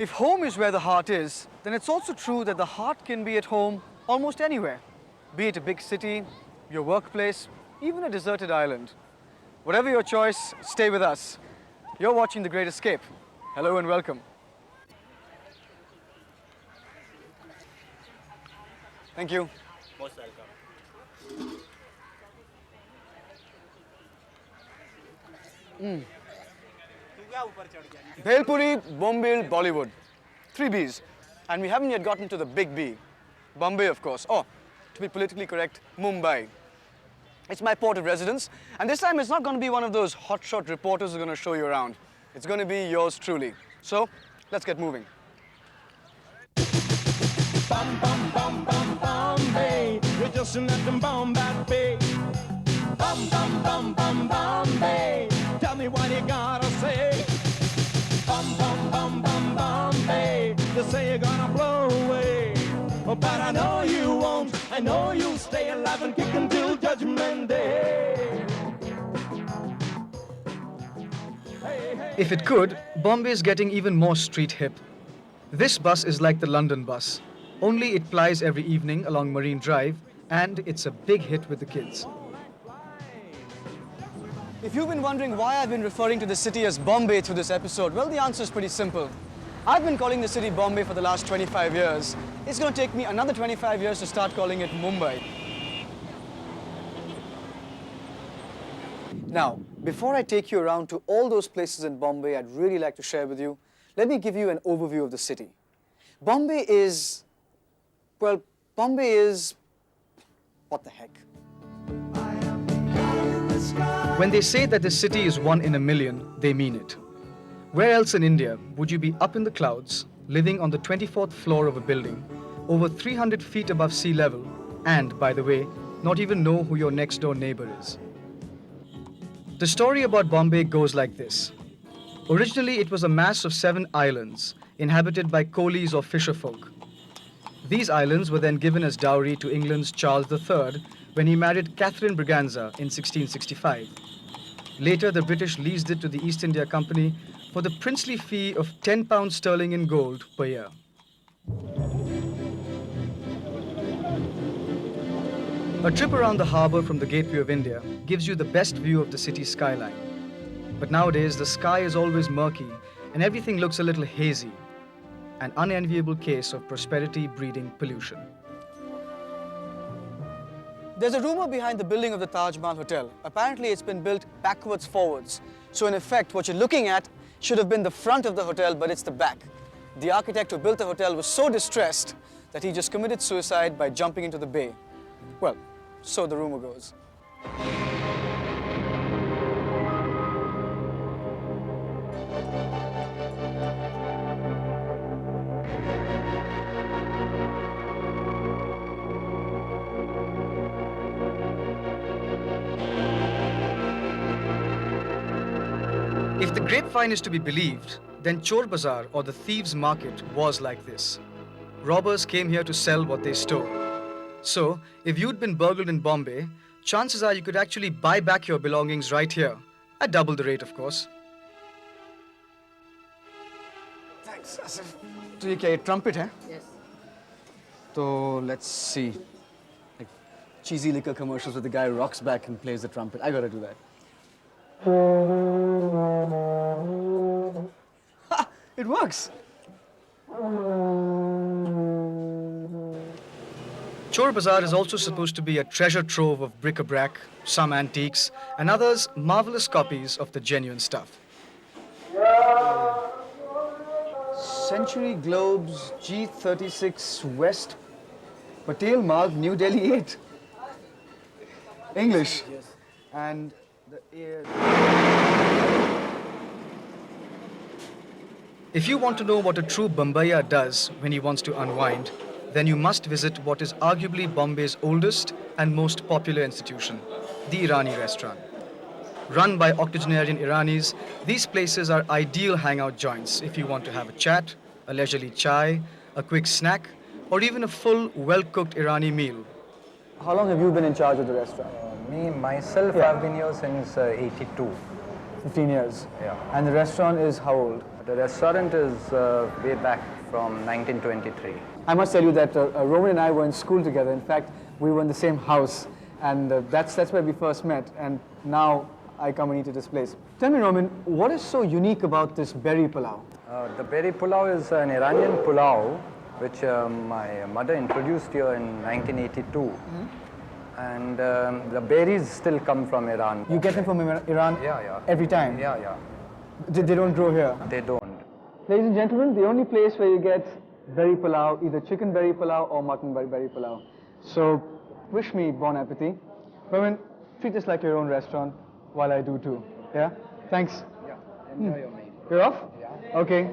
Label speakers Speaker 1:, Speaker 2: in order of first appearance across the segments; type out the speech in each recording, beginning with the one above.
Speaker 1: If home is where the heart is, then it's also true that the heart can be at home almost anywhere. Be it a big city, your workplace, even a deserted island. Whatever your choice, stay with us. You're watching The Great Escape. Hello and welcome. Thank you.
Speaker 2: Most welcome.
Speaker 1: Bhel Puri, Bombay, Bollywood. 3 Bs. And we haven't yet gotten to the big B. Bombay, of course. Or, to be politically correct, Mumbai. It's my port of residence. And this time it's not going to be one of those hotshot reporters who's going to show you around. It's going to be yours truly. So, let's get moving.
Speaker 3: Bum, bum, bum, bum, Bombay. You're just another Bombay. Bum, bum, bum, bum, Bombay. Tell me what you gotta say. Bum, bum, bum, bum, Bombay. You say you're gonna blow away. Oh, but I know you won't. I know you'll stay alive and kick until Judgment Day. Hey, hey,
Speaker 1: If it could, Bombay is getting even more street hip. This bus is like the London bus. Only it plies every evening along Marine Drive, and it's a big hit with the kids. If you've been wondering why I've been referring to the city as Bombay through this episode, well, the answer is pretty simple. I've been calling the city Bombay for the last 25 years. It's going to take me another 25 years to start calling it Mumbai. Now, before I take you around to all those places in Bombay I'd really like to share with you, let me give you an overview of the city. Bombay is... well, Bombay is... what the heck? When they say that the city is 1 in a million, they mean it. Where else in India would you be up in the clouds, living on the 24th floor of a building, over 300 feet above sea level, and, by the way, not even know who your next door neighbor is? The story about Bombay goes like this. Originally, it was a mass of 7 islands, inhabited by coolies or fisher folk. These islands were then given as dowry to England's Charles III when he married Catherine Braganza in 1665. Later, the British leased it to the East India Company for the princely fee of £10 sterling in gold per year. A trip around the harbour from the Gateway of India gives you the best view of the city's skyline. But nowadays, the sky is always murky and everything looks a little hazy, an unenviable case of prosperity breeding pollution. There's a rumor behind the building of the Taj Mahal Hotel. Apparently, it's been built backwards forwards. So in effect, what you're looking at should have been the front of the hotel, but it's the back. The architect who built the hotel was so distressed that he just committed suicide by jumping into the bay. Well, so the rumor goes. If the grapevine is to be believed, then Chor Bazaar, or the thieves' market, was like this. Robbers came here to sell what they stole. So, if you'd been burgled in Bombay, chances are you could actually buy back your belongings right here, at double the rate, of course. Thanks, Asif. So, you carry a trumpet, huh?
Speaker 4: Yes.
Speaker 1: So, let's see. Like cheesy liquor commercials where the guy rocks back and plays the trumpet. I gotta do that. Ha! It works! Chor Bazaar is also supposed to be a treasure trove of bric-a-brac, some antiques, and others marvelous copies of the genuine stuff. Century Globes G36 West Patel Marg New Delhi 8. English.
Speaker 4: Yes.
Speaker 1: And if you want to know what a true Bombaya does when he wants to unwind, then you must visit what is arguably Bombay's oldest and most popular institution, the Irani Restaurant. Run by octogenarian Iranis, these places are ideal hangout joints if you want to have a chat, a leisurely chai, a quick snack, or even a full, well-cooked Irani meal. How long have you been in charge of the restaurant?
Speaker 5: Myself, I've been here since 82.
Speaker 1: 15 years.
Speaker 5: Yeah.
Speaker 1: And the restaurant is how old?
Speaker 2: The restaurant is way back from 1923.
Speaker 1: I must tell you that Roman and I were in school together. In fact, we were in the same house, and that's where we first met. And now I come and eat at this place. Tell me, Roman, what is so unique about this berry pulao?
Speaker 2: The berry pulao is an Iranian pulao, which my mother introduced here in 1982. And the berries still come from Iran.
Speaker 1: You get them from Iran every time?
Speaker 2: Yeah.
Speaker 1: They don't grow here?
Speaker 2: They don't.
Speaker 1: Ladies and gentlemen, the only place where you get berry pulao, either chicken berry pulao or mutton berry pulao. So, wish me bon appetit. Roman, treat this like your own restaurant, while I do too. Yeah? Thanks.
Speaker 2: Yeah, enjoy your meal.
Speaker 1: You're off?
Speaker 2: Yeah.
Speaker 1: Okay.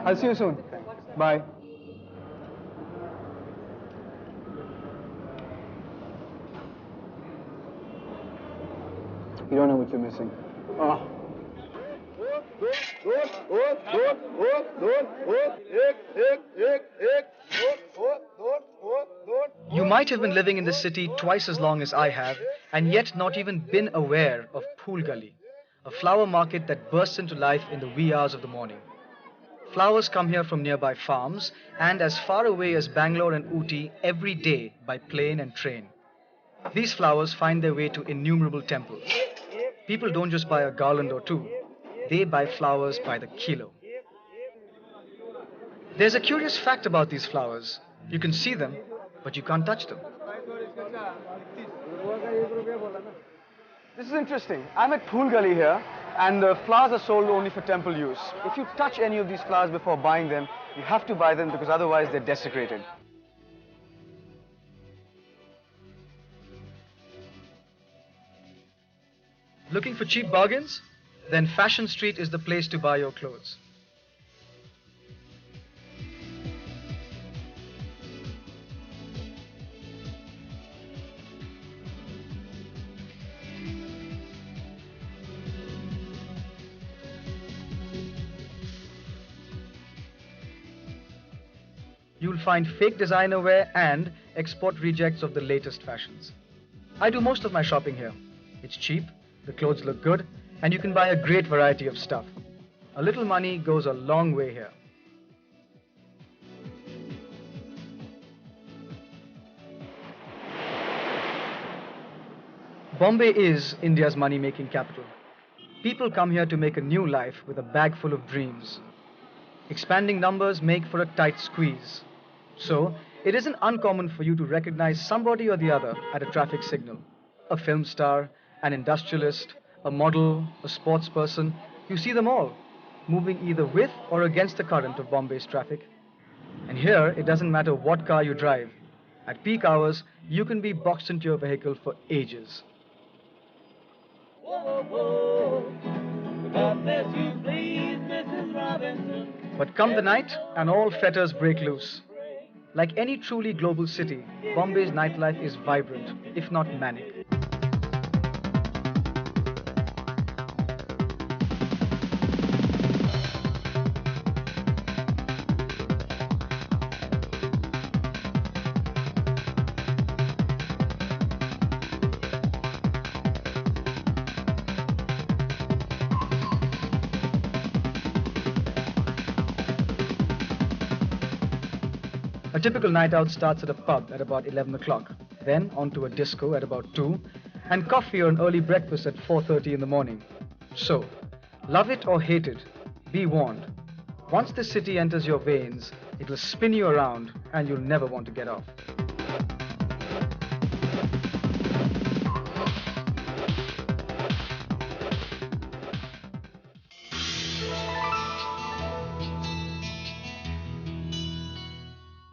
Speaker 1: I'll see you soon. Bye. You don't know what you're missing. Oh. You might have been living in this city twice as long as I have, and yet not even been aware of Gali, a flower market that bursts into life in the wee hours of the morning. Flowers come here from nearby farms and as far away as Bangalore and Ooty every day by plane and train. These flowers find their way to innumerable temples. People don't just buy a garland or two, they buy flowers by the kilo. There's a curious fact about these flowers. You can see them, but you can't touch them. This is interesting. I'm at Gali here, and the flowers are sold only for temple use. If you touch any of these flowers before buying them, you have to buy them because otherwise they're desecrated. Looking for cheap bargains? Then Fashion Street is the place to buy your clothes. You'll find fake designer wear and export rejects of the latest fashions. I do most of my shopping here. It's cheap, the clothes look good, and you can buy a great variety of stuff. A little money goes a long way here. Bombay is India's money-making capital. People come here to make a new life with a bag full of dreams. Expanding numbers make for a tight squeeze. So, it isn't uncommon for you to recognize somebody or the other at a traffic signal. A film star, an industrialist, a model, a sports person. You see them all, moving either with or against the current of Bombay's traffic. And here, it doesn't matter what car you drive. At peak hours, you can be boxed into your vehicle for ages.
Speaker 3: Whoa, whoa. God bless you, please, Mrs. Robinson.
Speaker 1: But come the night, and all fetters break loose. Like any truly global city, Bombay's nightlife is vibrant, if not manic. A typical night out starts at a pub at about 11 o'clock, then onto a disco at about 2, and coffee or an early breakfast at 4:30 in the morning. So, love it or hate it, be warned. Once the city enters your veins, it will spin you around and you'll never want to get off.